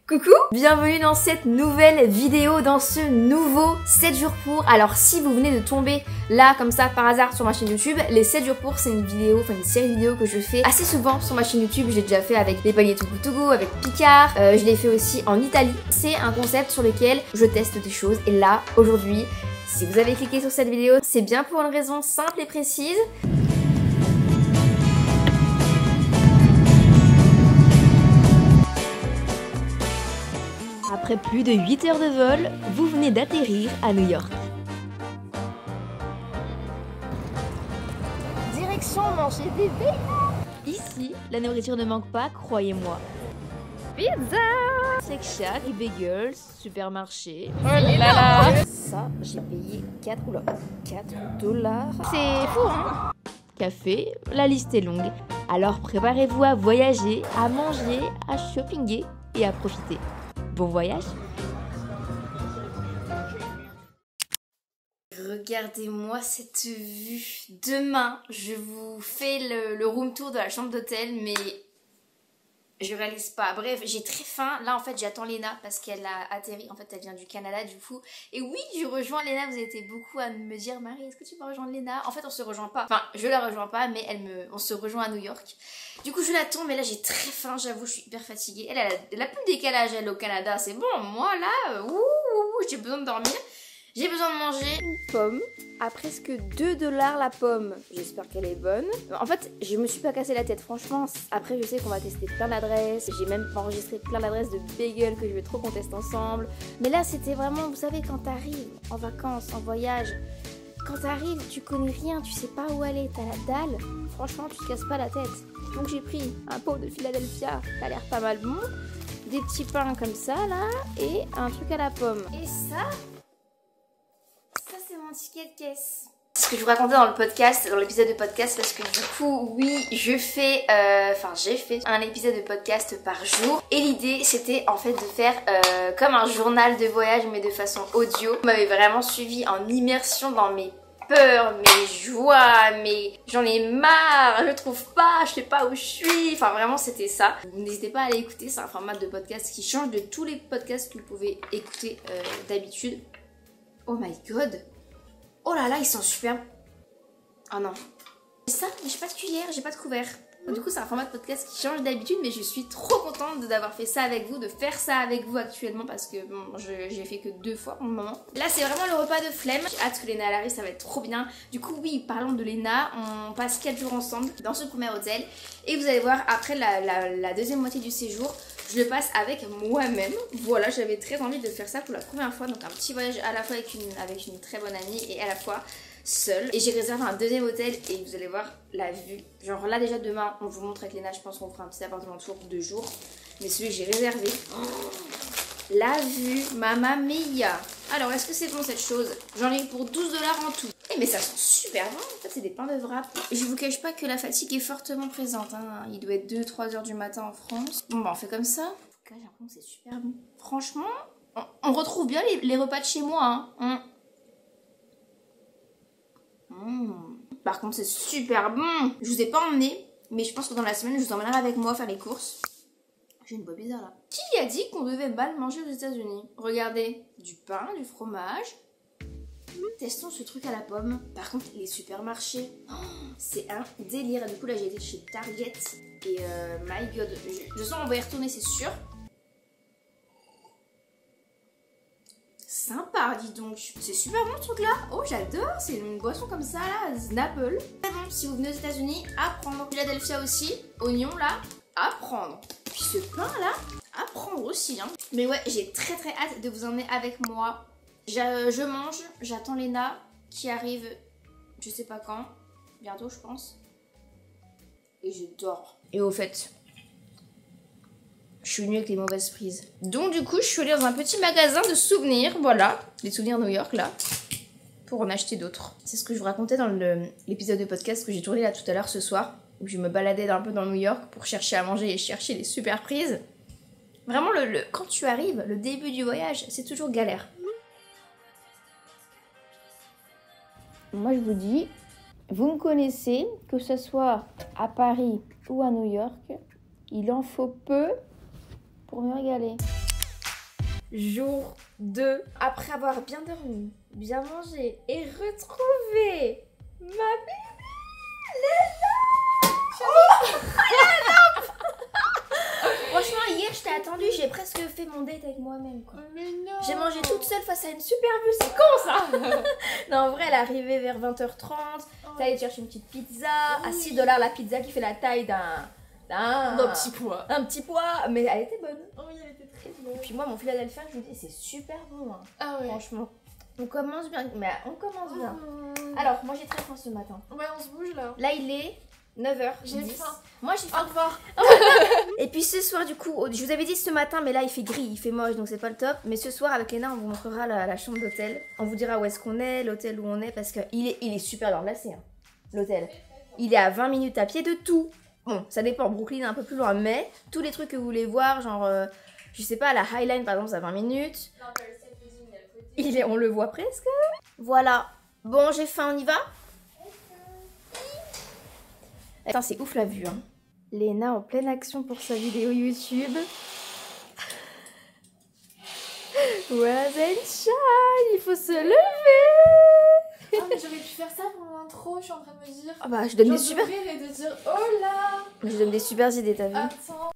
Coucou, bienvenue dans cette nouvelle vidéo, dans ce nouveau 7 jours pour. Alors si vous venez de tomber là comme ça par hasard sur ma chaîne YouTube, les 7 jours pour c'est une vidéo, enfin une série de vidéos que je fais assez souvent sur ma chaîne YouTube. Je l'ai déjà fait avec les paniers Togo Togo, avec Picard, je l'ai fait aussi en Italie. C'est un concept sur lequel je teste des choses et là aujourd'hui, si vous avez cliqué sur cette vidéo, c'est bien pour une raison simple et précise. Après plus de 8 heures de vol, vous venez d'atterrir à New York. Direction manger des bébés. Ici, la nourriture ne manque pas, croyez-moi. Pizza, Sex Shack, et bagels, supermarché. Oh là là. Ça, j'ai payé 4 $. C'est fou, hein? Café, la liste est longue. Alors préparez-vous à voyager, à manger, à shoppinguer et à profiter. Bon voyage! Regardez-moi cette vue. Demain, je vous fais le room tour de la chambre d'hôtel, mais je réalise pas. Bref, j'ai très faim. Là, en fait, j'attends Léna parce qu'elle a atterri. En fait, elle vient du Canada, du coup. Et oui, je rejoins Léna. Vous étiez beaucoup à me dire, Marie, est-ce que tu peux rejoindre Léna? En fait, on se rejoint pas. Enfin, je la rejoins pas, mais on se rejoint à New York. Du coup, je l'attends, mais là, j'ai très faim. J'avoue, je suis hyper fatiguée. Elle a plus de décalage, elle, au Canada. C'est bon, moi, là, j'ai besoin de dormir. J'ai besoin de manger une pomme à presque 2 $ la pomme. J'espère qu'elle est bonne. En fait, je me suis pas cassé la tête, franchement. Après, je sais qu'on va tester plein d'adresses. J'ai même enregistré plein d'adresses de bagels que je vais trop qu'on teste ensemble. Mais là, c'était vraiment, vous savez, quand t'arrives en vacances, en voyage, quand t'arrives, tu connais rien, tu sais pas où aller, t'as la dalle. Franchement, tu te casses pas la tête. Donc j'ai pris un pot de Philadelphia, qui a l'air pas mal bon. Des petits pains comme ça, là. Et un truc à la pomme. Et ça c'est mon ticket de caisse. Ce que je vous racontais dans le podcast, dans l'épisode de podcast, parce que du coup, oui, j'ai fait un épisode de podcast par jour. Et l'idée, c'était en fait de faire comme un journal de voyage, mais de façon audio. Vous m'avez vraiment suivi en immersion dans mes peurs, mes joies, j'en ai marre, je trouve pas, je sais pas où je suis. Enfin, vraiment, c'était ça. N'hésitez pas à aller écouter, c'est un format de podcast qui change de tous les podcasts que vous pouvez écouter d'habitude. Oh my god! Oh là là, ils sont super. Oh non. C'est ça, mais j'ai pas de cuillère, j'ai pas de couvert. Du coup, c'est un format de podcast qui change d'habitude, mais je suis trop contente d'avoir fait ça avec vous, de faire ça avec vous actuellement, parce que bon, j'ai fait que 2 fois pour le moment. Là, c'est vraiment le repas de flemme. J'ai hâte que Léna arrive, ça va être trop bien. Du coup, oui, parlons de Léna. On passe 4 jours ensemble dans ce premier hôtel. Et vous allez voir, après la deuxième moitié du séjour, je le passe avec moi-même. Voilà, j'avais très envie de faire ça pour la première fois. Donc un petit voyage à la fois avec une très bonne amie et à la fois seule. Et j'ai réservé un deuxième hôtel et vous allez voir la vue. Genre là déjà demain, on vous montre avec Léna, je pense qu'on fera un petit appartement tour de 2 jours. Mais celui que j'ai réservé, la vue, mamma mia. Alors est-ce que c'est bon cette chose? J'en ai eu pour 12 $ en tout. Eh mais ça sent super bon, en fait c'est des pains de wrap. Je vous cache pas que la fatigue est fortement présente, hein. Il doit être 2-3 heures du matin en France. Bon bah on fait comme ça. En tout cas j'ai l'impression que c'est super bon. Franchement, on retrouve bien les repas de chez moi, hein. Par contre c'est super bon. Je vous ai pas emmené, mais je pense que dans la semaine je vous emmènerai avec moi faire les courses. J'ai une voix bizarre là. Qui a dit qu'on devait mal manger aux États-Unis? Regardez, du pain, du fromage. Testons ce truc à la pomme. Par contre, les supermarchés, c'est un délire. Du coup, là, j'ai été chez Target. Et my god, je sens qu'on va y retourner, c'est sûr. Sympa, dis donc. C'est super bon ce truc là. Oh, j'adore. C'est une boisson comme ça là, Snapple. C'est bon, si vous venez aux États-Unis, à prendre. Philadelphia aussi, oignon là, à prendre. Puis ce pain là, à prendre aussi, hein. Mais ouais, j'ai très hâte de vous emmener avec moi. Je mange, j'attends Léna qui arrive, je sais pas quand, bientôt je pense. Et je dors. Et au fait, je suis venue avec les mauvaises prises. Donc du coup, je suis allée dans un petit magasin de souvenirs, voilà, les souvenirs New York là, pour en acheter d'autres. C'est ce que je vous racontais dans l'épisode de podcast que j'ai tourné là tout à l'heure ce soir, où je me baladais un peu dans New York pour chercher à manger et chercher les super prises. Vraiment, quand tu arrives, le début du voyage, c'est toujours galère. Moi je vous dis, vous me connaissez, que ce soit à Paris ou à New York, il en faut peu pour me régaler. Jour 2. Après avoir bien dormi, bien mangé et retrouvé ma bébé Léna. Franchement, hier je t'ai attendu, j'ai presque fait mon date avec moi-même quoi. Mais non. J'ai mangé toute seule face à une super vue, c'est con ça. Non, en vrai, elle est arrivée vers 20h30. T'es allée chercher une petite pizza à 6 $ la pizza qui fait la taille d'un petit pois. Un petit pois, mais elle était bonne. Oui, elle était très bonne. Et puis moi, mon Philadelphia, je vous dis, c'est super bon. Hein. Ah ouais. Franchement. On commence bien, mais on commence bien. Alors, moi j'ai très faim ce matin. Ouais, on se bouge là. Là, il est 9h. J'ai faim. Moi j'ai faim. Au revoir. Et puis ce soir, du coup, je vous avais dit ce matin, mais là il fait gris, il fait moche, donc c'est pas le top. Mais ce soir, avec Léna, on vous montrera la chambre d'hôtel. On vous dira où est-ce qu'on est, l'hôtel où on est, parce qu'il est super bien placé, hein, l'hôtel. Il est à 20 minutes à pied de tout. Bon, ça dépend, Brooklyn est un peu plus loin, mais tous les trucs que vous voulez voir, genre, je sais pas, la High Line par exemple, c'est à 20 minutes. On le voit presque. Voilà. Bon, j'ai faim, on y va? Attends, c'est ouf la vue, hein. Léna en pleine action pour sa vidéo YouTube. Rise and shine, il faut se lever. Ah, mais j'aurais pu faire ça pour l'intro, je suis en train de me dire. Ah bah, je donne des super... Et de dire, oh là. Je donne des super idées, t'as vu? Attends.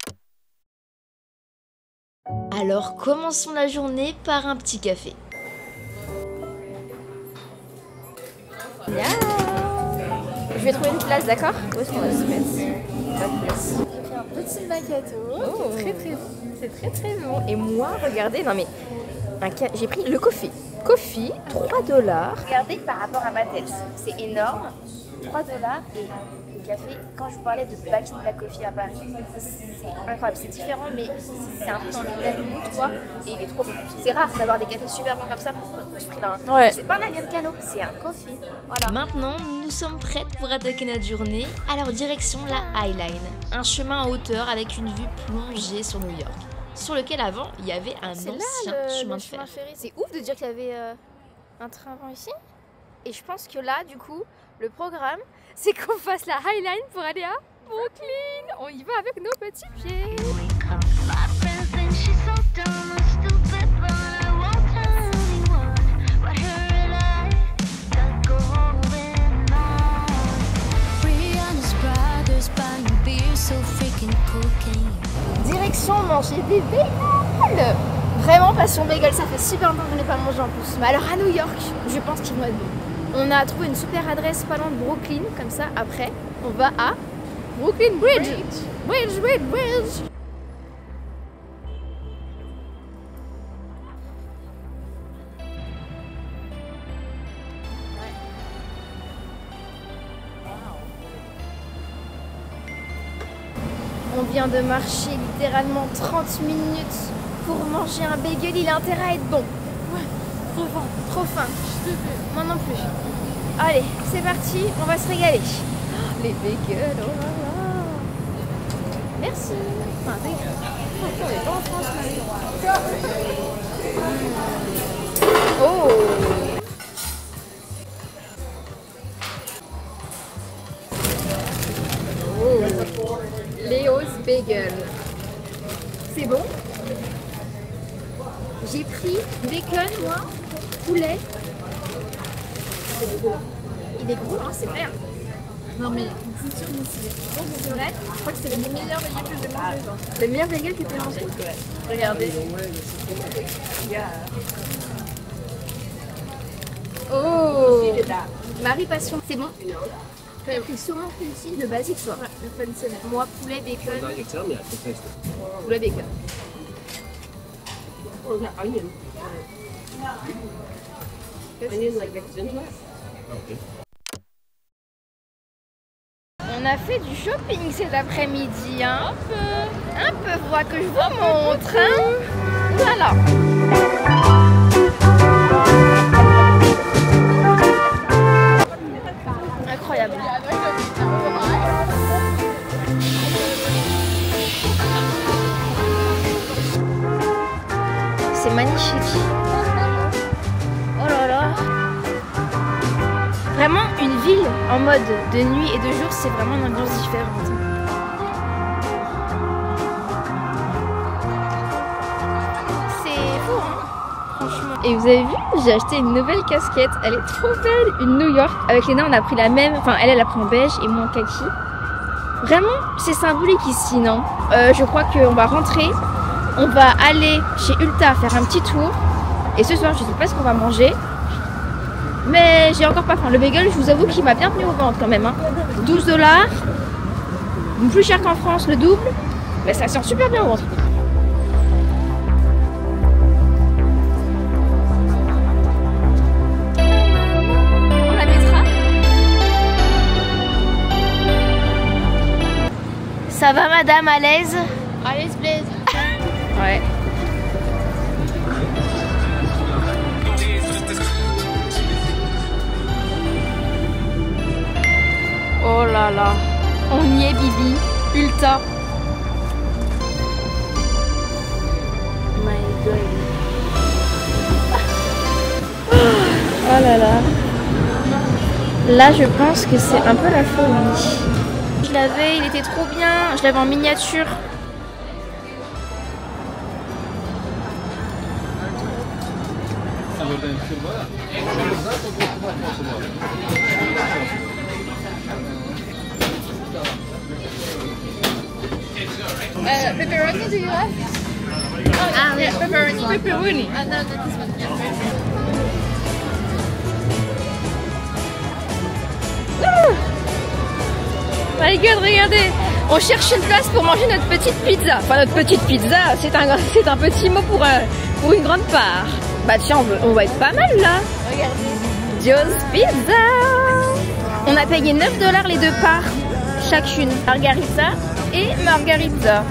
Alors, commençons la journée par un petit café. Yeah. Je vais trouver une place, d'accord? Où est-ce qu'on va se mettre? Pas de place. J'ai pris un petit macchiato. Oh. C'est très très bon. C'est très très bon. Et moi, regardez, non mais, j'ai pris le coffee. Coffee, 3 $. Regardez par rapport à ma tête, c'est énorme. 3 $ et le café, quand je vous parlais de Back in Black Coffee à Paris, c'est incroyable, c'est différent mais c'est un peu dans le même mood quoi, et il est trop bon. C'est rare d'avoir des cafés super bons comme ça pour ce prix-là. Hein. Ouais. C'est pas un americano, c'est un coffee. Voilà. Maintenant, nous sommes prêtes pour attaquer notre journée. Alors direction la High Line, un chemin en hauteur avec une vue plongée sur New York, sur lequel avant il y avait un ancien chemin de fer. C'est ouf de dire qu'il y avait un train avant ici. Et je pense que là, du coup, le programme, c'est qu'on fasse la High Line pour aller à Brooklyn. On y va avec nos petits pieds. Direction manger des bagels. Vraiment passion bagel, ça fait super longtemps que je n'ai pas mangé en plus. Mais alors à New York, je pense qu'ils vont être bons. On a trouvé une super adresse pas loin de Brooklyn, comme ça après on va à Brooklyn Bridge. Bridge. On vient de marcher littéralement 30 minutes pour manger un bagel, il a intérêt à être bon. Trop faim. Trop faim. Moi non plus. Allez, c'est parti, on va se régaler. Oh, les bagels, oh là là. Merci. Enfin, on n'est pas en France, Oh. Léo's Bagel. C'est bon. J'ai pris bacon, moi, poulet. Il est gros, hein, c'est vrai. Non mais c'est sûr que c'est vrai. Je crois que c'est le meilleur bagel que j'ai mangé. Le meilleur bagel que tu as mangé. Regardez. Oh, Marie Passion, c'est bon. J'ai pris saumon ici, le basique soit. Ouais, le fancy. Moi, poulet, bacon. Poulet, bacon. On a fait du shopping cet après-midi, hein. Un peu, faudra que je vous montre, hein. Voilà. Incroyable. C'est magnifique. Oh là là. Vraiment une ville en mode de nuit et de jour, c'est vraiment une ambiance différente. C'est fou, hein. franchement. Et vous avez vu, j'ai acheté une nouvelle casquette. Elle est trop belle, une New York. Avec Léna, on a pris la même. Enfin, elle a pris en beige et moi en kaki. Vraiment, c'est symbolique ici, non? Je crois qu'on va rentrer. On va aller chez Ulta faire un petit tour. Et ce soir, je sais pas ce qu'on va manger. Mais j'ai encore pas faim. Le bagel, je vous avoue qu'il m'a bien tenu au ventre quand même. Hein. 12 $. Plus cher qu'en France, le double. Mais ça sent super bien au ventre. On la mettra. Ça va madame, à l'aise? À l'aise, Blaise. Ouais. Oh là là, on y est Bibi, Ulta. My God. Oh là là. Là je pense que c'est un peu la folie. Je l'avais, il était trop bien, je l'avais en miniature. Pepperoni, do you have? Ah oui. Yeah, pepperoni. Pepperoni. Ah non, this one. My God, regardez, on cherche une place pour manger notre petite pizza. Enfin, notre petite pizza, c'est un petit mot pour une grande part. Bah tiens, on va être pas mal là. Regardez. Joe's Pizza. On a payé 9 $ les deux parts chacune. Margarita et margarita.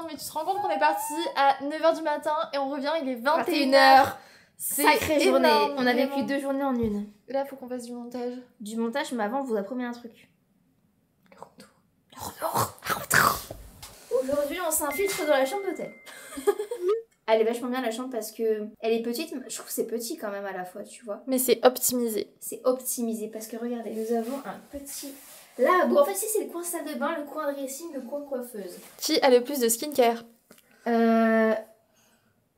Mais tu te rends compte qu'on est parti à 9 h du matin et on revient, il est 21 h. Sacrée journée. On a vécu 2 journées en une. Là, faut qu'on fasse du montage. Du montage, mais avant, on vous a promis un truc. Le retour. Aujourd'hui, on s'infiltre dans la chambre d'hôtel. Elle est vachement bien la chambre parce que elle est petite. Je trouve que c'est petit quand même à la fois, tu vois. Mais c'est optimisé. C'est optimisé parce que regardez, nous avons un petit lavabo. En fait, si c'est le coin salle de bain, le coin dressing, le coin coiffeuse. Qui a le plus de skincare?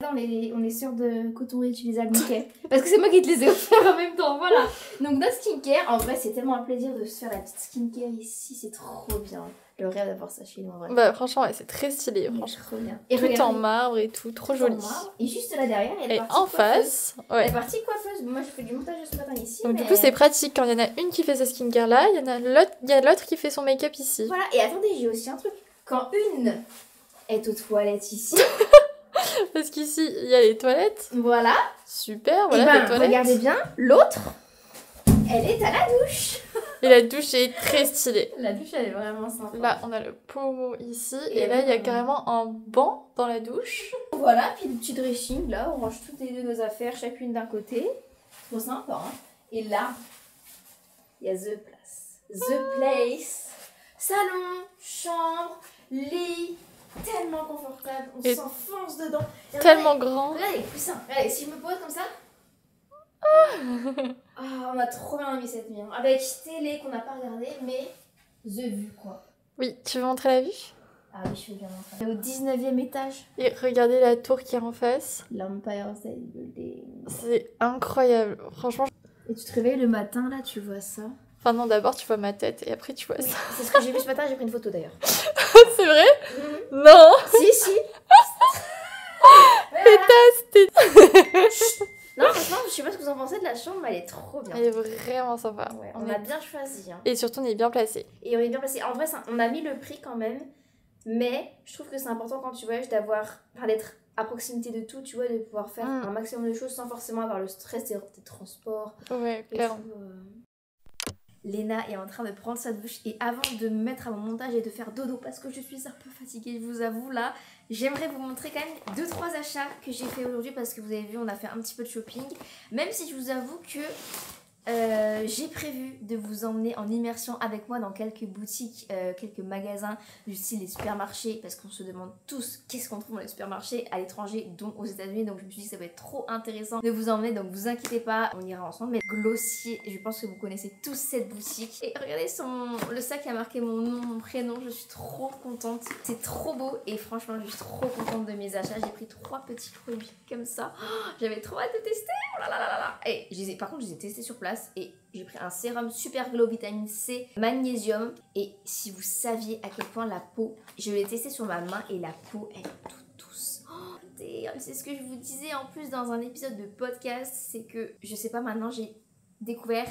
On est sûr de coton réutilisable nickel. Parce que c'est moi qui te les ai offerts en même temps, voilà. Donc notre skincare, en vrai c'est tellement un plaisir de se faire la petite skincare ici, c'est trop bien. Le rêve d'avoir ça chez nous en vrai. Bah franchement ouais, c'est très stylé, franchement. Trop bien. Et tout en marbre et tout, trop joli. Et juste là derrière, il y a la partie en face, ouais. La partie coiffeuse, moi je fais du montage ce matin ici. Donc du coup c'est pratique, quand il y en a une qui fait sa skincare là, il y a l'autre qui fait son make-up ici. Voilà, et attendez, j'ai aussi un truc. Quand une est aux toilettes ici... Parce qu'ici, il y a les toilettes. Voilà. Super, voilà les toilettes. Regardez bien, l'autre, elle est à la douche. Et la douche est très stylée. La douche, elle est vraiment sympa. Là, on a le pommeau ici. Et là, il y a carrément un banc dans la douche. Voilà, puis le petit dressing, là, on range toutes les deux nos affaires, chacune d'un côté. Trop sympa, hein. Et là, il y a The Place. The Place. Salon, chambre, lit... Tellement confortable, on s'enfonce dedans. Tellement grand. Regardez les coussins. Regardez, si je me pose comme ça. On a trop bien mis cette nuit. Hein. Avec télé qu'on n'a pas regardé, mais The Vue quoi. Oui, tu veux montrer la vue? Ah oui, je veux bien montrer. Au 19e étage. Et regardez la tour qui est en face. L'Empire State Building. C'est incroyable, franchement. Et tu te réveilles le matin, là, tu vois ça. Enfin non, d'abord tu vois ma tête et après tu vois ça. C'est ce que j'ai vu ce matin, j'ai pris une photo d'ailleurs. C'est vrai? Non. Si. Non, franchement, je sais pas ce que vous en pensez de la chambre, mais elle est trop bien. Elle est vraiment sympa. Ouais, on a bien choisi. Hein. Et surtout, on est bien placé. Et on est bien placé. En vrai, on a mis le prix quand même, mais je trouve que c'est important quand tu voyages d'être à proximité de tout, tu vois, de pouvoir faire un maximum de choses sans forcément avoir le stress des transports. Ouais, clairement. Léna est en train de prendre sa douche et avant de me mettre à mon montage et de faire dodo parce que je suis un peu fatiguée, je vous avoue là, j'aimerais vous montrer quand même 2-3 achats que j'ai fait aujourd'hui parce que vous avez vu on a fait un petit peu de shopping, même si je vous avoue que j'ai prévu de vous emmener en immersion avec moi dans quelques boutiques, quelques magasins du style les supermarchés parce qu'on se demande tous qu'est-ce qu'on trouve dans les supermarchés à l'étranger, dont aux États-Unis. Donc je me suis dit que ça va être trop intéressant de vous emmener, donc vous inquiétez pas, on ira ensemble. Mais Glossier, je pense que vous connaissez tous cette boutique. Et regardez le sac qui a marqué mon nom, mon prénom, je suis trop contente. C'est trop beau et franchement je suis trop contente de mes achats. J'ai pris 3 petits produits comme ça. Oh, j'avais trop hâte de tester. Oh là là là là. Et par contre je les ai testés sur place. Et j'ai pris un sérum Super Glow vitamine C magnésium et si vous saviez à quel point la peau, je l'ai testé sur ma main et la peau elle est toute douce. Oh, c'est ce que je vous disais en plus dans un épisode de podcast, c'est que je sais pas, maintenant j'ai découvert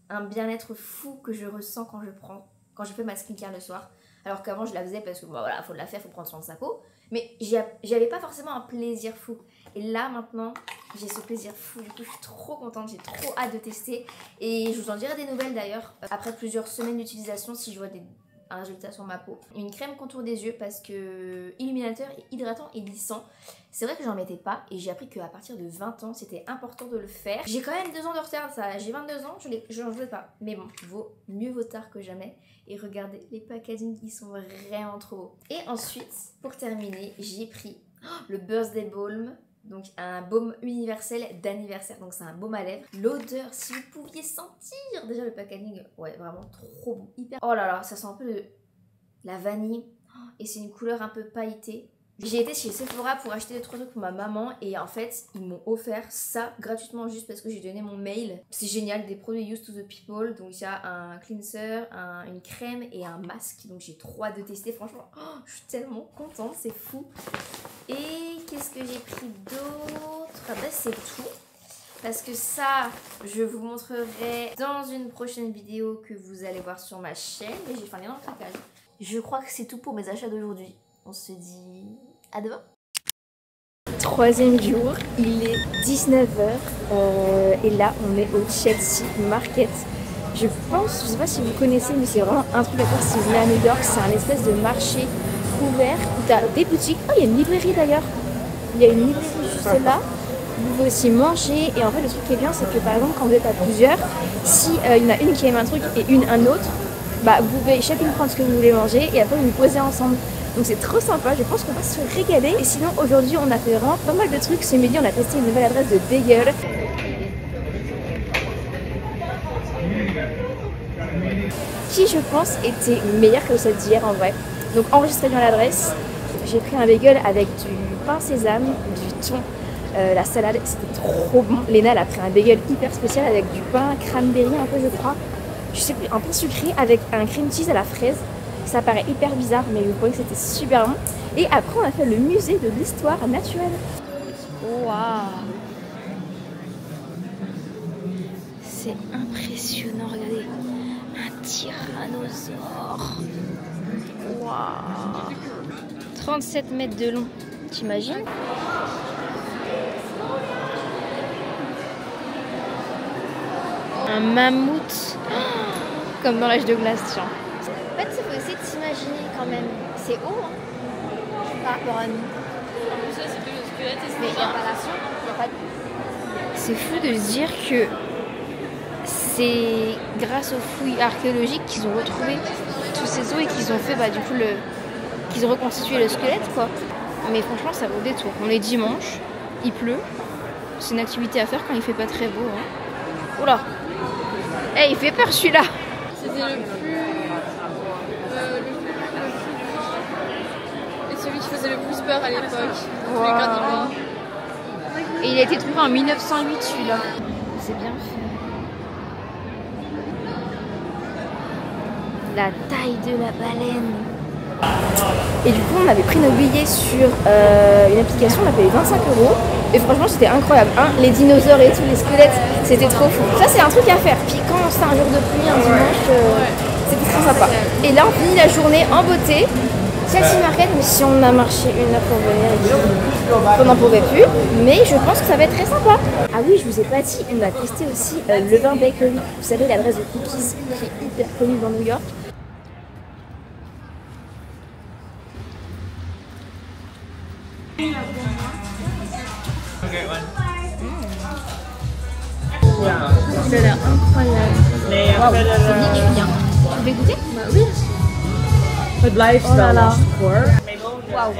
un bien-être fou que je ressens quand je fais ma skincare le soir, alors qu'avant je la faisais parce que bon, voilà, faut la faire, faut prendre soin de sa peau, mais j'avais pas forcément un plaisir fou. Et là maintenant j'ai ce plaisir fou, du coup je suis trop contente, j'ai trop hâte de tester et je vous en dirai des nouvelles d'ailleurs après plusieurs semaines d'utilisation si je vois un résultat sur ma peau. Une crème contour des yeux parce que illuminateur et hydratant et lissant. C'est vrai que j'en mettais pas et j'ai appris qu'à partir de 20 ans c'était important de le faire. J'ai quand même 2 ans de retard, ça, j'ai 22 ans, je n'en veux pas. Mais bon, mieux vaut tard que jamais. Et regardez, les packaging ils sont vraiment trop beaux. Et ensuite, pour terminer, j'ai pris le Birthday Balm. Donc un baume universel d'anniversaire, donc c'est un baume à lèvres. L'odeur, si vous pouviez sentir déjà le packaging, ouais vraiment trop bon, hyper. Oh là là, ça sent un peu la vanille et c'est une couleur un peu pailletée. J'ai été chez Sephora pour acheter 2-3 trucs pour ma maman et en fait ils m'ont offert ça gratuitement juste parce que j'ai donné mon mail. C'est génial, des produits used to the people, donc il y a un cleanser, une crème et un masque, donc j'ai trop hâte de tester, franchement je suis tellement contente, c'est fou. Et qu'est-ce que j'ai pris d'autre? Ah bah c'est tout. Parce que ça, je vous montrerai dans une prochaine vidéo que vous allez voir sur ma chaîne. Et j'ai fait un énorme craquage. Je crois que c'est tout pour mes achats d'aujourd'hui. On se dit à demain. 3e jour, il est 19h et là on est au Chelsea Market. Je sais pas si vous connaissez, mais c'est vraiment un truc à faire si vous venez à New York. C'est un espèce de marché ouvert où tu as des boutiques. Oh, il y a une librairie d'ailleurs. Il y a une librairie juste là. Vous pouvez aussi manger. Et en fait, le truc qui est bien, c'est que par exemple, quand vous êtes à plusieurs, si il y en a une qui aime un truc et une un autre, bah vous pouvez chacune prendre ce que vous voulez manger et après vous vous posez ensemble. Donc c'est trop sympa. Je pense qu'on va se régaler. Et sinon, aujourd'hui, on a fait vraiment pas mal de trucs. Ce midi, on a testé une nouvelle adresse de bagel. Qui, je pense, était meilleure que celle d'hier en vrai. Donc enregistrez bien l'adresse. J'ai pris un bagel avec du pain sésame, du thon, la salade, c'était trop bon. Léna elle a pris un bagel hyper spécial avec du pain cranberry un peu je crois. Je sais plus, un peu sucré avec un cream cheese à la fraise. Ça paraît hyper bizarre mais vous voyez que c'était super bon. Et après on a fait le musée de l'histoire naturelle. Waouh! C'est impressionnant, regardez. Un tyrannosaure. Waouh! 37 mètres de long, t'imagines? Un mammouth, comme dans l'âge de glace, tiens. En fait, il faut essayer de s'imaginer quand même. C'est haut, hein, par rapport à nous. Ça, c'est que le squelette et Mais il n'y a pas la son, il n'y a pas de... C'est fou de se dire que c'est grâce aux fouilles archéologiques qu'ils ont retrouvé tous ces os et qu'ils ont fait du coup qu'ils ont reconstitué le squelette quoi. Mais franchement ça vaut le détour. On est dimanche, il pleut, c'est une activité à faire quand il fait pas très beau. Hein. Oula, il fait peur celui-là. C'était le plus et celui qui faisait le plus peur à l'époque. Wow. Et il a été trouvé en 1908 celui-là. C'est bien fait. La taille de la baleine. Et du coup on avait pris nos billets sur une application, on a payé 25 €. Et franchement c'était incroyable. Les dinosaures et tous les squelettes, c'était trop fou. Ça c'est un truc à faire. Puis quand c'est un jour de pluie, un dimanche, c'était très sympa. Et là on finit la journée en beauté Chelsea Market, mais si on a marché 1 heure pour venir ici, on n'en pouvait plus. Mais je pense que ça va être très sympa. Ah oui, je vous ai pas dit, on a testé aussi le vin bakery. Vous savez, l'adresse de cookies qui est hyper connue dans New York. Ça a l'air incroyable. Wow, c'est magnifique, hein. Tu veux goûter? Bah oui. Het blijft Oh la wel la. lastig hoor. Wauw.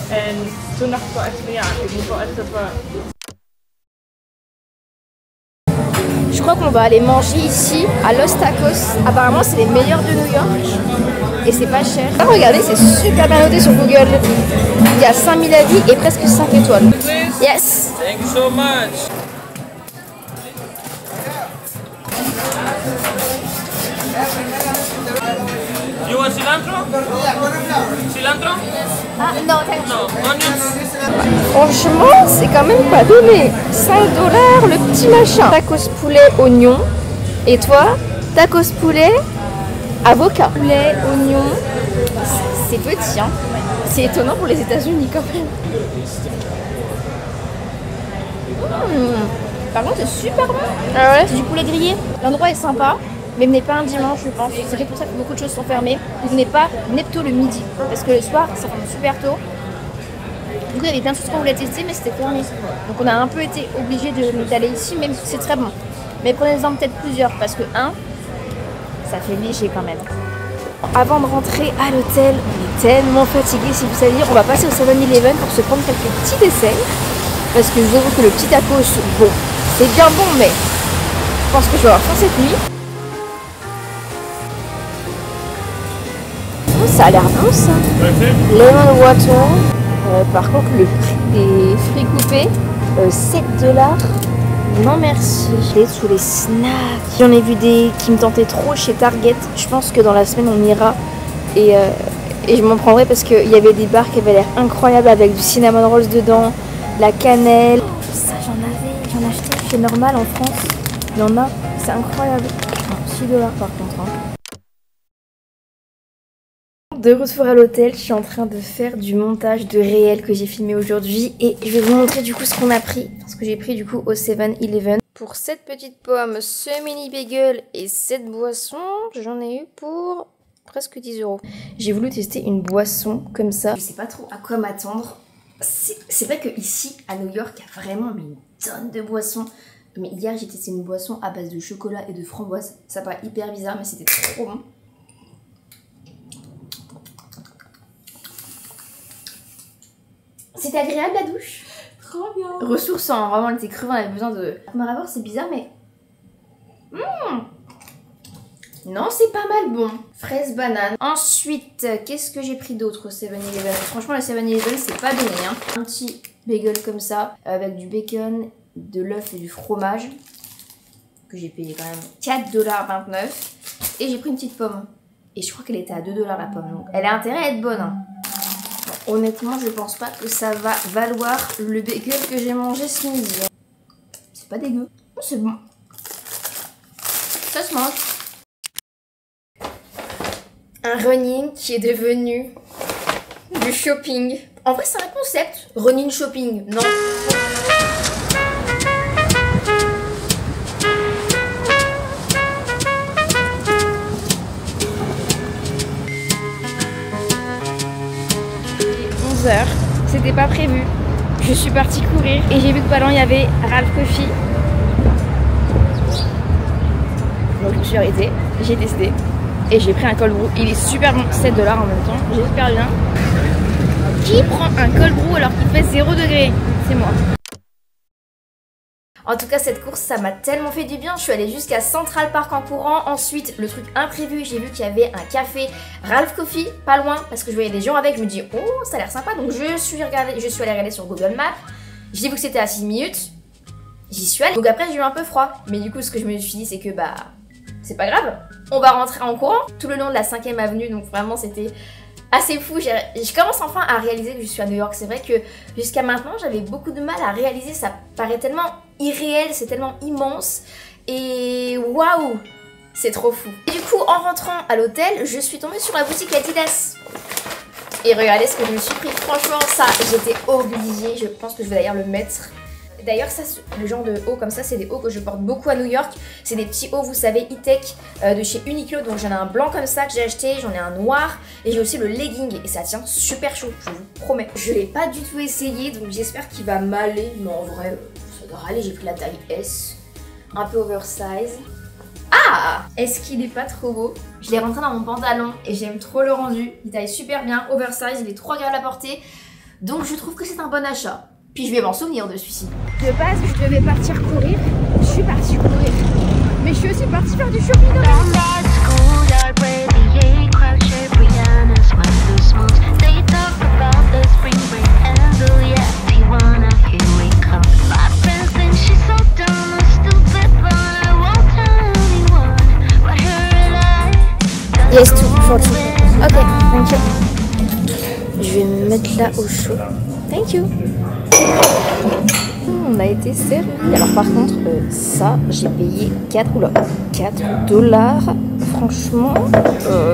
En toen dacht ik wel echt van ja, ik moet wel echt even... Je crois qu'on va aller manger ici à Los Tacos. Apparemment, c'est les meilleurs de New York et c'est pas cher. Ah, regardez, c'est super bien noté sur Google. Il y a 5000 avis et presque 5 étoiles. Yes. Thank you so much. You want cilantro? Cilantro? Ah non, thank you. No. Onions? Franchement, c'est quand même pas donné. 5 $ le petit machin. Tacos poulet oignon. Et toi, tacos poulet avocat. Poulet oignon. C'est petit, hein. C'est étonnant pour les États-Unis quand même. Par contre, c'est super bon. Ah ouais. C'est du poulet grillé. L'endroit est sympa. Mais venez pas un dimanche, je pense. C'est pour ça que beaucoup de choses sont fermées. Venez pas plutôt le midi. Parce que le soir, ça ferme super tôt. Du coup, il y avait plein de choses qu'on voulait tester, mais c'était fermé. Donc on a un peu été obligé d'aller ici, même si c'est très bon. Mais prenez-en peut-être plusieurs, parce que ça fait léger quand même. Avant de rentrer à l'hôtel, on est tellement fatigué, si vous saviez, on va passer au 7-Eleven pour se prendre quelques petits desserts. Parce que je vous avoue que le petit tacos, bon, c'est bien bon, mais je pense que je vais avoir faim cette nuit. Oh, ça a l'air bon ça. Lemon water. Par contre, le prix des fruits coupés, 7 $. Non merci. J'ai sous les snacks. J'en ai vu des qui me tentaient trop chez Target. Je pense que dans la semaine on ira et je m'en prendrai parce qu'il y avait des barres qui avaient l'air incroyables avec du cinnamon rolls dedans, la cannelle. Ça j'en achetais chez Normal en France. Il y en a, c'est incroyable. 6 $ par contre. Hein. De retour à l'hôtel, je suis en train de faire du montage de réel que j'ai filmé aujourd'hui et je vais vous montrer du coup ce qu'on a pris, ce que j'ai pris du coup au 7-Eleven. Pour cette petite pomme, ce mini bagel et cette boisson, j'en ai eu pour presque 10 €. J'ai voulu tester une boisson comme ça. Je sais pas trop à quoi m'attendre. C'est vrai que ici à New York, il y a vraiment une tonne de boissons. Mais hier j'ai testé une boisson à base de chocolat et de framboise. Ça paraît hyper bizarre mais c'était trop bon. C'était agréable la douche. Trop bien. Ressourçant, vraiment elle était crevée, on avait besoin de... Premier abord c'est bizarre mais... Non c'est pas mal bon. Fraise banane. Ensuite, qu'est-ce que j'ai pris d'autre au 7-Eleven? Franchement le 7-Eleven c'est pas donné hein. Un petit bagel comme ça, avec du bacon, de l'œuf et du fromage. Que j'ai payé quand même 4,29 $. Et j'ai pris une petite pomme. Et je crois qu'elle était à 2 $ la pomme. Donc elle a intérêt à être bonne hein. Honnêtement, je pense pas que ça va valoir le bagel que j'ai mangé ce midi. C'est pas dégueu. C'est bon. Ça se mange. Un running qui est devenu du shopping. En vrai, c'est un concept. Running shopping, non. C'était pas prévu. Je suis partie courir et j'ai vu que pas loin il y avait Ralph Coffee. Donc je me suis arrêtée, j'ai testé et j'ai pris un cold brew. Il est super bon, 7 $ en même temps, j'espère bien. Qui prend un cold brew alors qu'il fait 0 degré? C'est moi. En tout cas cette course ça m'a tellement fait du bien. Je suis allée jusqu'à Central Park en courant. Ensuite le truc imprévu, j'ai vu qu'il y avait un café Ralph Coffee pas loin parce que je voyais des gens avec. Je me dis oh ça a l'air sympa, donc je suis allée regarder sur Google Maps. J'ai vu que c'était à 6 minutes. J'y suis allée. Donc après j'ai eu un peu froid. Mais du coup ce que je me suis dit c'est que bah c'est pas grave. On va rentrer en courant tout le long de la 5e avenue. Donc vraiment c'était assez fou. Je commence enfin à réaliser que je suis à New York. C'est vrai que jusqu'à maintenant j'avais beaucoup de mal à réaliser. Ça paraît tellement irréel, c'est tellement immense. Et waouh, c'est trop fou. Et du coup en rentrant à l'hôtel, je suis tombée sur la boutique Adidas. Et regardez ce que je me suis pris. Franchement, ça, j'étais obligée. Je pense que je vais d'ailleurs le mettre. D'ailleurs, ça, le genre de haut comme ça, c'est des hauts que je porte beaucoup à New York. C'est des petits hauts, vous savez, e-tech de chez Uniqlo. Donc j'en ai un blanc comme ça que j'ai acheté, j'en ai un noir et j'ai aussi le legging. Et ça tient super chaud, je vous promets. Je l'ai pas du tout essayé, donc j'espère qu'il va m'aller. Mais en vrai, ça doit aller. J'ai pris la taille S, un peu oversize. Ah! Est-ce qu'il est pas trop beau? Je l'ai rentré dans mon pantalon et j'aime trop le rendu. Il taille super bien, oversize, il est trop agréable à porter. Donc je trouve que c'est un bon achat. Puis je vais m'en souvenir de celui-ci. De base, je devais partir courir. Je suis partie courir. Mais je suis aussi partie faire du shopping dans la Yes, tout, for two. Ok, thank you. Je vais me mettre là au chaud. Thank you. On a été servi. Alors par contre, ça, j'ai payé 4 $. Franchement,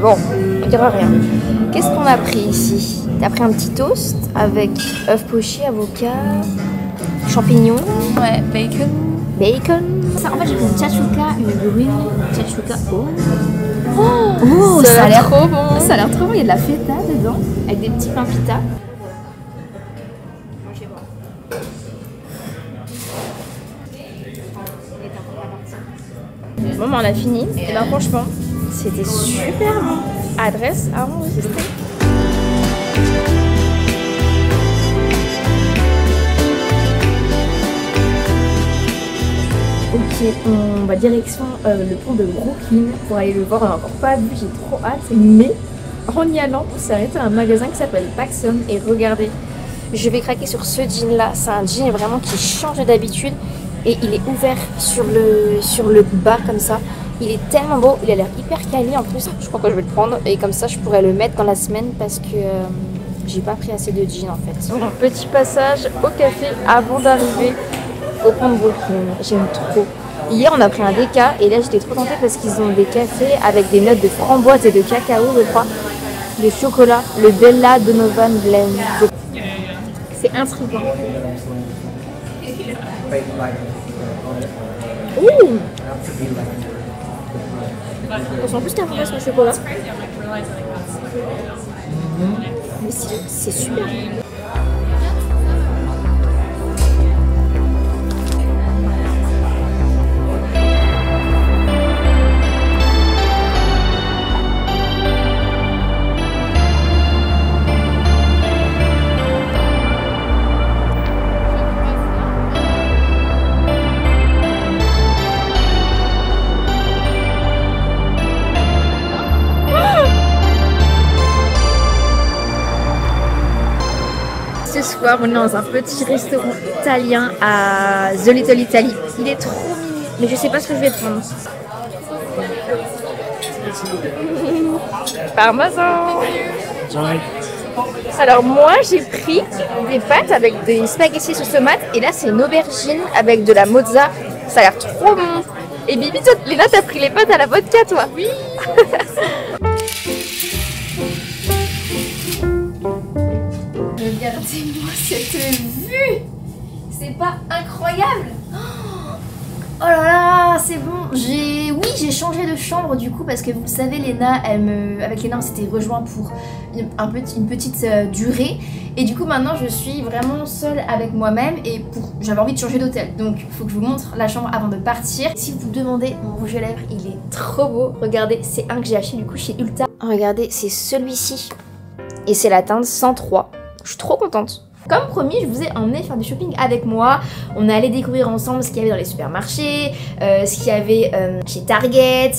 bon, on dira rien. Qu'est-ce qu'on a pris ici? T'as pris un petit toast avec œufs pochés, avocat, champignons. Ouais, bacon. Bacon. Ça, en fait, j'ai pris une tchatchouka, une grue. Tchatchouka. Oh, ça a l'air trop bon. Ça a l'air trop bon. Il y a de la feta dedans, avec des petits pains pita. Bon, bah, on a fini. Et ben franchement, c'était super bon. Adresse à enregistrer. Ok, on va direction le pont de Brooklyn pour aller le voir. On n'a encore pas vu, j'ai trop hâte. Mais en y allant, on s'est arrêté à un magasin qui s'appelle Paxson. Et regardez, je vais craquer sur ce jean là. C'est un jean vraiment qui change d'habitude. Et il est ouvert sur le bas comme ça. Il est tellement beau, il a l'air hyper quali en plus. Je crois que je vais le prendre et comme ça je pourrais le mettre dans la semaine parce que j'ai pas pris assez de jeans en fait. Donc, un petit passage au café avant d'arriver au pont de Brooklyn. J'aime trop. Hier on a pris un déca et là j'étais trop tentée parce qu'ils ont des cafés avec des notes de framboise et de cacao je crois. De chocolat, le Bella Donovan Blend. C'est intriguant. Ouh! On sent plus qu'un framboise au chocolat. Mais c'est super. Ce soir, on est dans un petit restaurant italien à The Little Italy. Il est trop mignon, mais je sais pas ce que je vais prendre. Parmesan. Alors moi, j'ai pris des pâtes avec des spaghettis sauce tomate et là, c'est une aubergine avec de la mozza. Ça a l'air trop bon. Et Bibi, toi, Léna, t'as pris les pâtes à la vodka, toi? Oui. Regardez-moi cette vue! C'est pas incroyable? Oh là là, c'est bon. Oui, j'ai changé de chambre du coup parce que vous le savez, Léna, avec Léna, on s'était rejoint pour une petite durée. Et du coup, maintenant, je suis vraiment seule avec moi-même et j'avais envie de changer d'hôtel. Donc, il faut que je vous montre la chambre avant de partir. Si vous vous demandez, mon rouge à lèvres, il est trop beau. Regardez, c'est un que j'ai acheté du coup chez Ulta. Regardez, c'est celui-ci. Et c'est la teinte 103. Je suis trop contente. Comme promis, je vous ai emmené faire du shopping avec moi. On est allé découvrir ensemble ce qu'il y avait dans les supermarchés, ce qu'il y avait chez Target,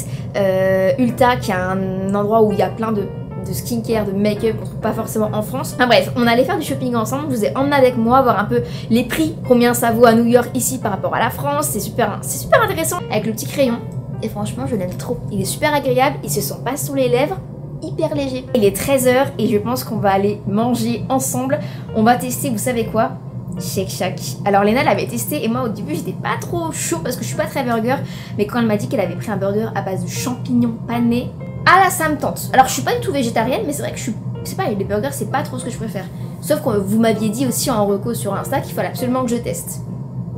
Ulta, qui est un endroit où il y a plein de skincare, de make-up qu'on trouve pas forcément en France. Enfin bref, on allait faire du shopping ensemble. Je vous ai emmené avec moi voir un peu les prix, combien ça vaut à New York ici par rapport à la France. C'est super intéressant avec le petit crayon. Et franchement, je l'aime trop. Il est super agréable, il se sent pas sous les lèvres. Hyper léger. Il est 13h et je pense qu'on va aller manger ensemble. On va tester, vous savez quoi? Shake Shack. Alors Léna l'avait testé et moi au début j'étais pas trop chaud parce que je suis pas très burger. Mais quand elle m'a dit qu'elle avait pris un burger à base de champignons panés, ah là ça me tente. Alors je suis pas du tout végétarienne mais c'est vrai que je suis je sais pas, les burgers c'est pas trop ce que je préfère. Sauf que vous m'aviez dit aussi en reco sur Insta qu'il fallait absolument que je teste.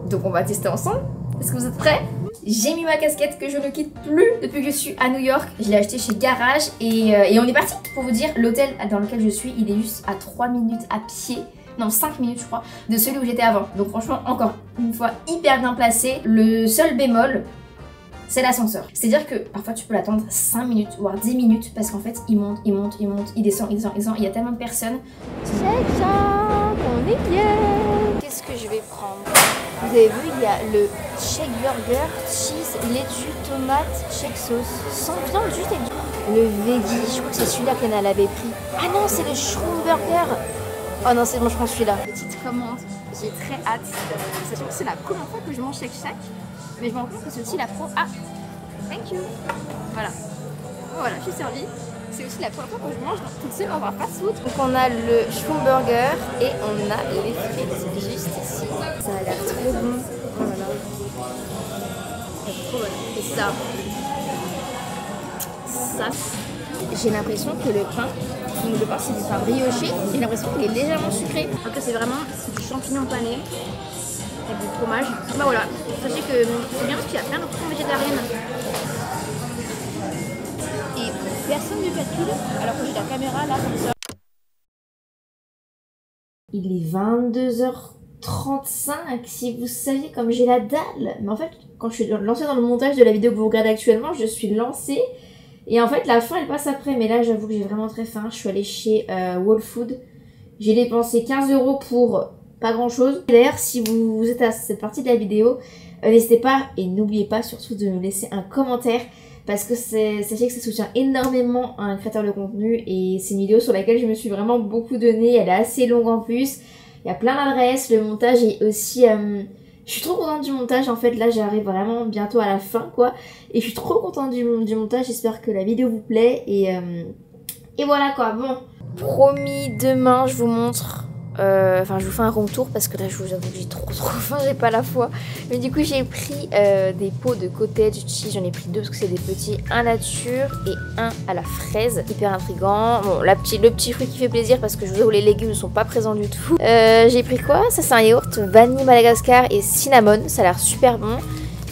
Donc on va tester ensemble. Est-ce que vous êtes prêts? J'ai mis ma casquette que je ne quitte plus depuis que je suis à New York. Je l'ai achetée chez Garage et on est parti. Pour vous dire, l'hôtel dans lequel je suis, il est juste à 3 minutes à pied. Non, 5 minutes je crois, de celui où j'étais avant. Donc franchement, encore une fois, hyper bien placé. Le seul bémol, c'est l'ascenseur. C'est-à-dire que parfois tu peux l'attendre 5 minutes, voire 10 minutes, parce qu'en fait, il monte, il descend, il y a tellement de personnes. Check ça, on est bien. Qu'est-ce que je vais prendre? Vous avez vu, il y a le shake burger, cheese, laitue, tomate, shake sauce, sans viande, juste avec le veggie. Je crois que c'est celui-là qu'elle avait pris. Ah non, c'est le shroom burger. Oh non, c'est bon, je prends celui-là. Petite commande, j'ai très hâte. Sachant que c'est la première fois que je mange Shake Shack. Mais je me rends compte que c'est aussi la pro. Ah, thank you. Voilà. Voilà, je suis servie. C'est aussi la première fois que je mange toute seule dans un fast-food. Donc on a le shroom burger et on a les frites juste ici. Ça a l'air trop bon. Oh là là. C'est trop bon. Et ça, j'ai l'impression que le pain, donc le pain c'est du pain brioché, j'ai l'impression qu'il est légèrement sucré. Donc c'est vraiment du champignon pané avec du fromage. Bah voilà, sachez que c'est bien parce qu'il y a plein d'options végétariennes. Et personne ne calcule alors que j'ai la caméra là comme ça. Il est 22h35, si vous saviez comme j'ai la dalle. Mais en fait, quand je suis lancée dans le montage de la vidéo que vous regardez actuellement, je suis lancée. Et en fait, la faim, elle passe après. Mais là, j'avoue que j'ai vraiment très faim. Je suis allée chez Whole Food. J'ai dépensé 15 € pour pas grand-chose. D'ailleurs, si vous êtes à cette partie de la vidéo, n'hésitez pas et n'oubliez pas surtout de me laisser un commentaire. Parce que sachez que ça soutient énormément un créateur de contenu. Et c'est une vidéo sur laquelle je me suis vraiment beaucoup donnée. Elle est assez longue en plus. Il y a plein d'adresses. Le montage est aussi... Je suis trop contente du montage, en fait, là j'arrive vraiment bientôt à la fin, quoi. Et je suis trop contente du montage, j'espère que la vidéo vous plaît. Et voilà, quoi, bon. Promis, demain je vous montre... Enfin, je vous fais un room tour parce que là, je vous avoue que j'ai trop faim, j'ai pas la foi. Mais du coup, j'ai pris des pots de cottage cheese, j'en ai pris 2 parce que c'est des petits, un nature et un à la fraise. Hyper intriguant. Bon, le petit fruit qui fait plaisir parce que je vous avoue, les légumes ne sont pas présents du tout. J'ai pris quoi? Ça, c'est un yaourt vanille Madagascar et cinnamon, ça a l'air super bon.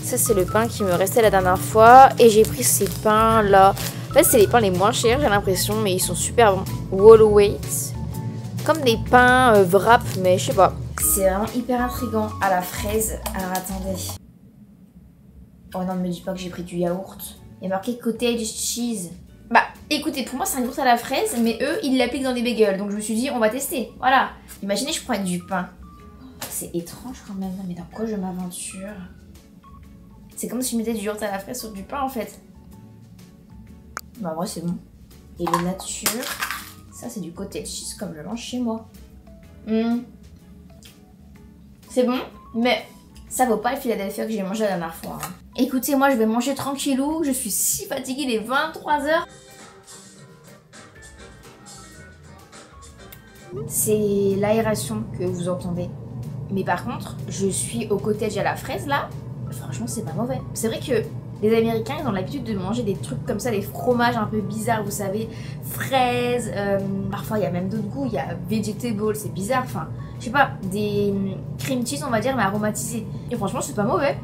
Ça, c'est le pain qui me restait la dernière fois. Et j'ai pris ces pains là. En fait, c'est les pains les moins chers, j'ai l'impression, mais ils sont super bons. Wallowait. Comme des pains wrap, mais je sais pas. C'est vraiment hyper intriguant à la fraise. Alors attendez. Oh non, ne me dis pas que j'ai pris du yaourt. Il y a marqué cottage cheese. Bah écoutez, pour moi c'est un yaourt à la fraise, mais eux ils l'appliquent dans des bagels. Donc je me suis dit on va tester. Voilà. Imaginez je prends avec du pain. C'est étrange quand même. Mais dans quoi je m'aventure? C'est comme si je mettais du yaourt à la fraise sur du pain en fait. Bah en vrai c'est bon. Et le nature... Ça, c'est du cottage cheese comme je mange chez moi. C'est bon, mais ça vaut pas le Philadelphia que j'ai mangé la dernière fois. Hein. Écoutez, moi, je vais manger tranquillou. Je suis si fatiguée, il est 23h. C'est l'aération que vous entendez. Mais par contre, je suis au cottage à la fraise, là. Franchement, c'est pas mauvais. C'est vrai que... les Américains, ils ont l'habitude de manger des trucs comme ça, des fromages un peu bizarres, vous savez, fraises, parfois il y a même d'autres goûts, il y a vegetable, c'est bizarre, enfin, je sais pas, des cream cheese, on va dire, mais aromatisés. Et franchement, c'est pas mauvais.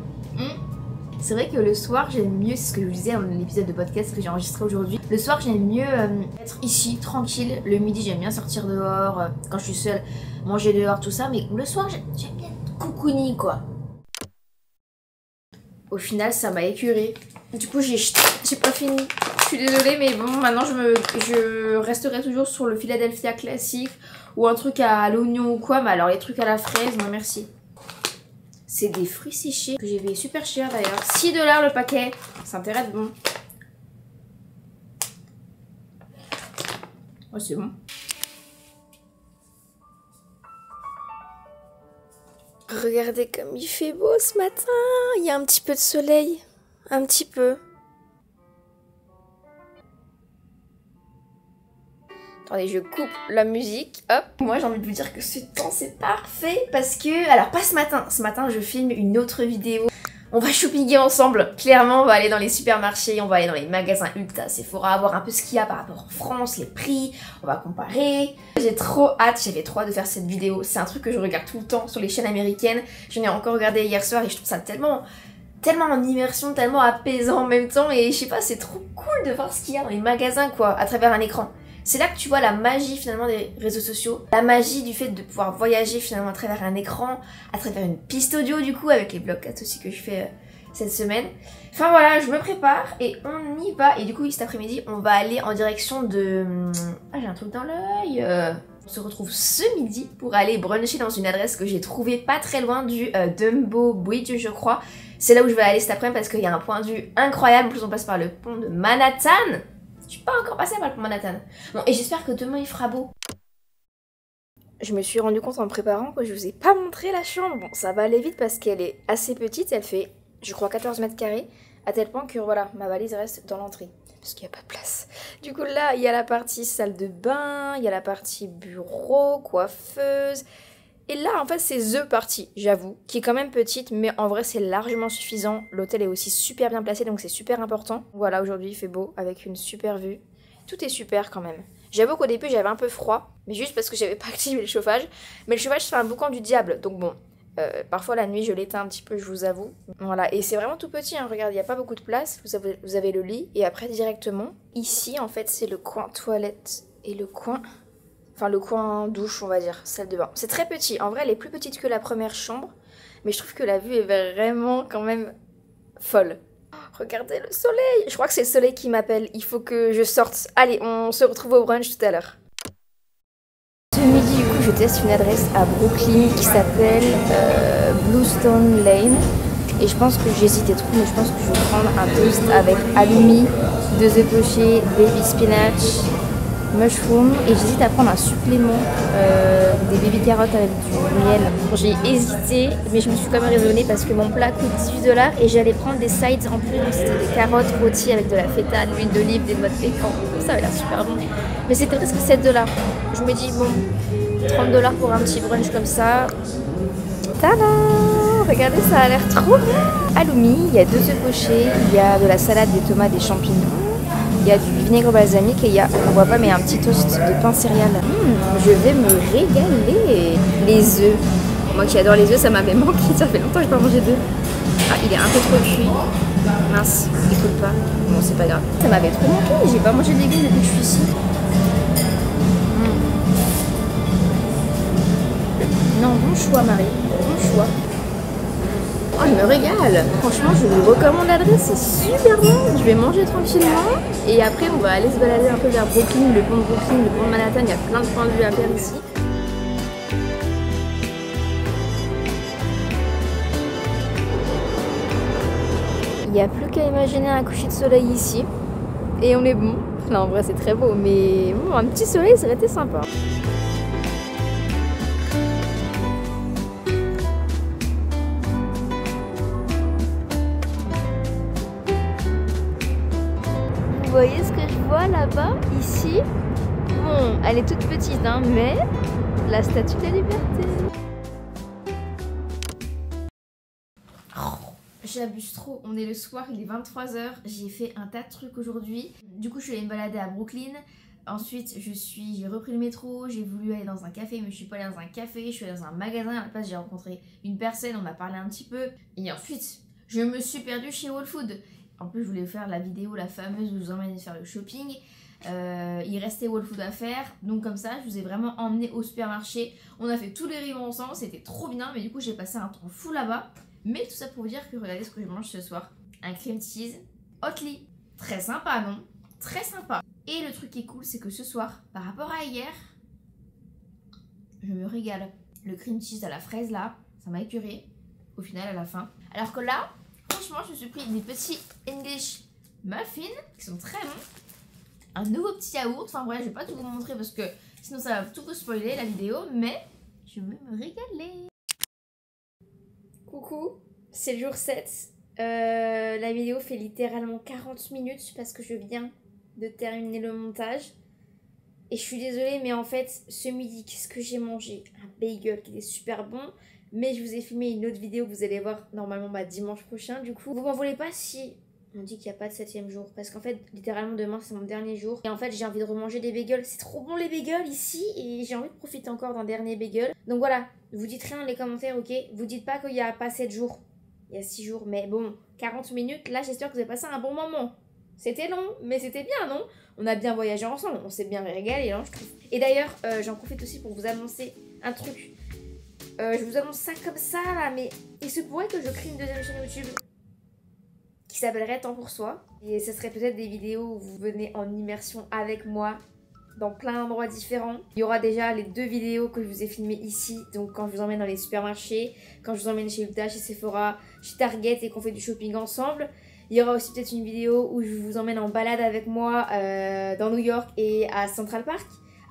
C'est vrai que le soir, j'aime mieux, c'est ce que je vous disais dans l'épisode de podcast que j'ai enregistré aujourd'hui, le soir, j'aime mieux être ici, tranquille, le midi, j'aime bien sortir dehors, quand je suis seule, manger dehors, tout ça, mais le soir, j'aime bien cocooning, quoi. Au final, ça m'a écœuré. Du coup, j'ai pas fini. Je suis désolée, mais bon, maintenant, je resterai toujours sur le Philadelphia classique ou un truc à l'oignon ou quoi. Mais alors, les trucs à la fraise, non merci. C'est des fruits séchés que j'ai payé super cher d'ailleurs. 6 $ le paquet. Ça intéresse bon. Oh, c'est bon. Regardez comme il fait beau ce matin. Il y a un petit peu de soleil. Un petit peu. Attendez, je coupe la musique. Hop. Moi, j'ai envie de vous dire que ce temps, c'est parfait. Parce que... alors, pas ce matin. Ce matin, je filme une autre vidéo. On va shoppinguer ensemble. Clairement, on va aller dans les supermarchés, on va aller dans les magasins Ulta, Sephora, voir un peu ce qu'il y a par rapport en France, les prix, on va comparer. J'ai trop hâte, j'avais trop hâte de faire cette vidéo. C'est un truc que je regarde tout le temps sur les chaînes américaines. J'en ai encore regardé hier soir et je trouve ça tellement en immersion, tellement apaisant en même temps. Et je sais pas, c'est trop cool de voir ce qu'il y a dans les magasins quoi, à travers un écran. C'est là que tu vois la magie finalement des réseaux sociaux, la magie du fait de pouvoir voyager finalement à travers un écran, à travers une piste audio du coup, avec les vlogcasts aussi que je fais cette semaine. Enfin voilà, je me prépare et on y va. Et du coup cet après-midi, on va aller en direction de... Ah, j'ai un truc dans l'œil. On se retrouve ce midi pour aller bruncher dans une adresse que j'ai trouvée pas très loin du Dumbo Bridge je crois. C'est là où je vais aller cet après-midi parce qu'il y a un point de vue incroyable. En plus on passe par le pont de Manhattan. Je suis pas encore passée par le pont Manhattan. Bon, et j'espère que demain il fera beau. Je me suis rendu compte en me préparant que je vous ai pas montré la chambre. Bon, ça va aller vite parce qu'elle est assez petite. Elle fait, je crois, 14 mètres carrés. À tel point que, voilà, ma valise reste dans l'entrée. Parce qu'il n'y a pas de place. Du coup, là, il y a la partie salle de bain. Il y a la partie bureau, coiffeuse. Et là, en fait, c'est THE partie, j'avoue, qui est quand même petite, mais en vrai, c'est largement suffisant. L'hôtel est aussi super bien placé, donc c'est super important. Voilà, aujourd'hui, il fait beau, avec une super vue. Tout est super quand même. J'avoue qu'au début, j'avais un peu froid, mais juste parce que j'avais pas activé le chauffage. Mais le chauffage, c'est un boucan du diable, donc bon. Parfois, la nuit, je l'éteins un petit peu, je vous avoue. Voilà, et c'est vraiment tout petit, hein. Regarde, il n'y a pas beaucoup de place. Vous avez le lit, et après, directement, ici, en fait, c'est le coin toilette et le coin... Enfin, le coin douche, on va dire, salle de bain. C'est très petit. En vrai, elle est plus petite que la première chambre. Mais je trouve que la vue est vraiment, quand même, folle. Oh, regardez le soleil. Je crois que c'est le soleil qui m'appelle. Il faut que je sorte. Allez, on se retrouve au brunch tout à l'heure. Ce midi, du coup, je teste une adresse à Brooklyn qui s'appelle Bluestone Lane. Et je pense que j'hésitais trop, mais je pense que je vais prendre un toast avec halloumi, 2 œufs pochés, baby spinach, mushroom, et j'hésite à prendre un supplément des baby carottes avec du miel. J'ai hésité, mais je me suis quand même raisonnée parce que mon plat coûte 18 $ et j'allais prendre des sides en plus, donc c'était des carottes rôties avec de la feta, de l'huile d'olive, des noix de pécan. Ça avait l'air super bon, mais c'était presque 7 $. Je me dis bon, 30 $ pour un petit brunch comme ça. Tada! Regardez, ça a l'air trop bien. Halloumi, il y a 2 œufs pochés, il y a de la salade, des tomates, des champignons. Il y a du vinaigre balsamique et il y a, on voit pas, mais un petit toast de pain céréales. Je vais me régaler. Les œufs. Moi qui adore les œufs, ça m'avait manqué. Ça fait longtemps que je n'ai pas mangé d'œufs. Ah, il est un peu trop cuit. Mince, il coule pas. Bon, c'est pas grave. Ça m'avait trop manqué. J'ai pas mangé de légumes depuis que je suis ici. Non, bon choix, Marie. Bon choix. Oh, je me régale. Franchement, je vous recommande l'adresse, c'est super bon. Je vais manger tranquillement et après on va aller se balader un peu vers Brooklyn, le pont de Brooklyn, le pont de Manhattan. Il y a plein de points de vue à faire ici. Il n'y a plus qu'à imaginer un coucher de soleil ici et on est bon. Là en vrai c'est très beau, mais bon, un petit soleil ça aurait été sympa. Vous voyez ce que je vois là-bas, ici? Bon, elle est toute petite, hein, mais la statue de la liberté. Oh, j'abuse trop, on est le soir, il est 23 h. J'ai fait un tas de trucs aujourd'hui. Du coup, je suis allée me balader à Brooklyn. Ensuite, j'ai repris le métro, j'ai voulu aller dans un café, mais je suis pas allée dans un café, je suis allée dans un magasin. À la place, j'ai rencontré une personne, on m'a parlé un petit peu. Et ensuite, je me suis perdue chez Whole Foods. En plus, je voulais faire la vidéo, la fameuse, où je vous emmène faire le shopping. Il restait Whole Foods à faire. Donc comme ça, je vous ai vraiment emmené au supermarché. On a fait tous les rayons ensemble, c'était trop bien. Mais du coup, j'ai passé un temps fou là-bas. Mais tout ça pour vous dire que regardez ce que je mange ce soir. Un cream cheese Oatly. Très sympa, non? Très sympa. Et le truc qui est cool, c'est que ce soir, par rapport à hier, je me régale. Le cream cheese à la fraise là, ça m'a épuré au final à la fin. Alors que là, franchement, je me suis pris des petits English muffins qui sont très bons. Un nouveau petit yaourt. Enfin bref, je vais pas tout vous montrer parce que sinon ça va tout vous spoiler la vidéo. Mais je vais me régaler. Coucou, c'est le jour 7. La vidéo fait littéralement 40 minutes parce que je viens de terminer le montage. Et je suis désolée, mais en fait, ce midi, qu'est-ce que j'ai mangé? Un bagel qui était super bon. Mais je vous ai filmé une autre vidéo que vous allez voir normalement dimanche prochain. Du coup, vous m'en voulez pas si on dit qu'il n'y a pas de 7e jour. Parce qu'en fait, littéralement demain c'est mon dernier jour. Et en fait, j'ai envie de remanger des bagels. C'est trop bon les bagels ici. Et j'ai envie de profiter encore d'un dernier bagel. Donc voilà, vous dites rien dans les commentaires, ok? Vous dites pas qu'il n'y a pas 7 jours. Il y a 6 jours. Mais bon, 40 minutes. Là, j'espère que vous avez passé un bon moment. C'était long, mais c'était bien, non? On a bien voyagé ensemble. On s'est bien régalé, hein, je trouve. Et d'ailleurs, j'en profite aussi pour vous annoncer un truc. Je vous annonce ça comme ça là, mais il se pourrait que je crée une deuxième chaîne YouTube qui s'appellerait Temps pour soi. Et ce serait peut-être des vidéos où vous venez en immersion avec moi dans plein d'endroits différents. Il y aura déjà les 2 vidéos que je vous ai filmées ici, donc quand je vous emmène dans les supermarchés, quand je vous emmène chez Ulta, chez Sephora, chez Target et qu'on fait du shopping ensemble. Il y aura aussi peut-être une vidéo où je vous emmène en balade avec moi dans New York et à Central Park.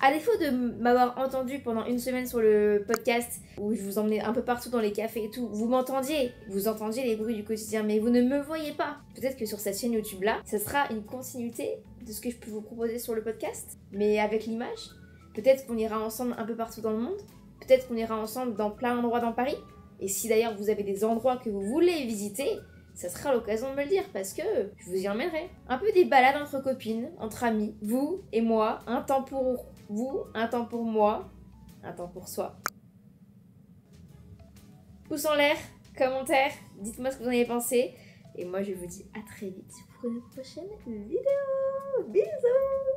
À défaut de m'avoir entendu pendant une semaine sur le podcast où je vous emmenais un peu partout dans les cafés et tout, vous m'entendiez, vous entendiez les bruits du quotidien, mais vous ne me voyez pas. Peut-être que sur cette chaîne YouTube là, ça sera une continuité de ce que je peux vous proposer sur le podcast, mais avec l'image. Peut-être qu'on ira ensemble un peu partout dans le monde, peut-être qu'on ira ensemble dans plein d'endroits dans Paris. Et si d'ailleurs vous avez des endroits que vous voulez visiter, ça sera l'occasion de me le dire parce que je vous y emmènerai. Un peu des balades entre copines, entre amis, vous et moi, un temps pour vous, un temps pour moi, un temps pour soi. Pouce en l'air, commentaire, dites-moi ce que vous en avez pensé. Et moi je vous dis à très vite pour une prochaine vidéo. Bisous!